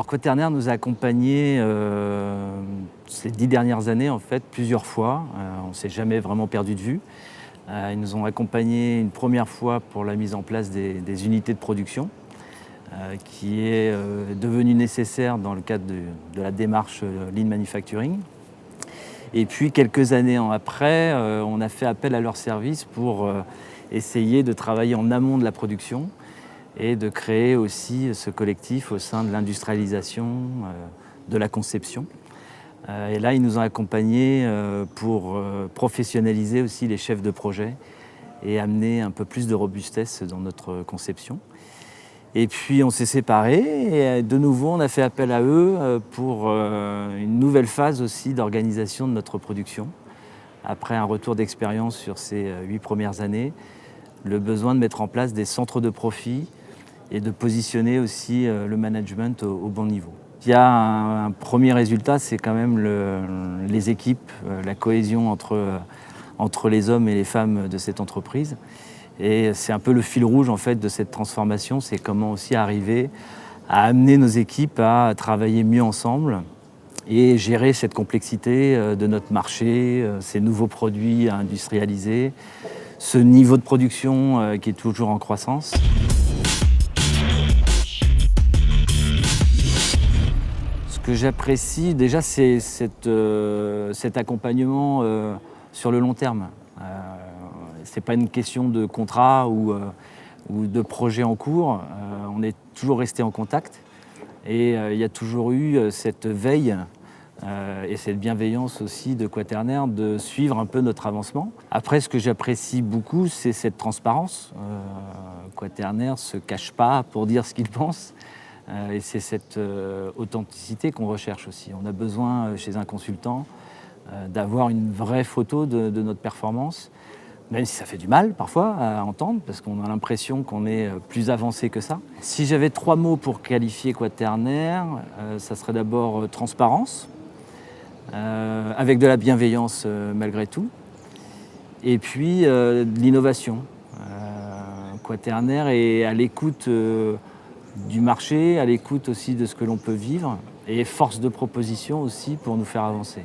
Alors Quaternaire nous a accompagnés ces 10 dernières années en fait plusieurs fois. On ne s'est jamais vraiment perdu de vue. Ils nous ont accompagnés une première fois pour la mise en place des unités de production qui est devenue nécessaire dans le cadre de la démarche Lean Manufacturing. Et puis quelques années après, on a fait appel à leurs services pour essayer de travailler en amont de la production et de créer aussi ce collectif au sein de l'industrialisation, de la conception. Et là, ils nous ont accompagnés pour professionnaliser aussi les chefs de projet et amener un peu plus de robustesse dans notre conception. Et puis on s'est séparés et de nouveau on a fait appel à eux pour une nouvelle phase aussi d'organisation de notre production. Après un retour d'expérience sur ces 8 premières années, le besoin de mettre en place des centres de profit et de positionner aussi le management au bon niveau. Il y a un premier résultat, c'est quand même les équipes, la cohésion entre les hommes et les femmes de cette entreprise. Et c'est un peu le fil rouge en fait de cette transformation, c'est comment aussi arriver à amener nos équipes à travailler mieux ensemble et gérer cette complexité de notre marché, ces nouveaux produits à industrialiser, ce niveau de production qui est toujours en croissance. Ce que j'apprécie déjà, c'est cet accompagnement sur le long terme. Ce n'est pas une question de contrat ou de projet en cours. On est toujours resté en contact et il y a toujours eu cette veille et cette bienveillance aussi de Quaternaire de suivre un peu notre avancement. Après, ce que j'apprécie beaucoup, c'est cette transparence. Quaternaire ne se cache pas pour dire ce qu'il pense. Et c'est cette authenticité qu'on recherche aussi. On a besoin, chez un consultant, d'avoir une vraie photo de notre performance, même si ça fait du mal parfois à entendre, parce qu'on a l'impression qu'on est plus avancé que ça. Si j'avais 3 mots pour qualifier Quaternaire, ça serait d'abord transparence, avec de la bienveillance malgré tout, et puis de l'innovation. Quaternaire est à l'écoute du marché, à l'écoute aussi de ce que l'on peut vivre, et force de proposition aussi pour nous faire avancer.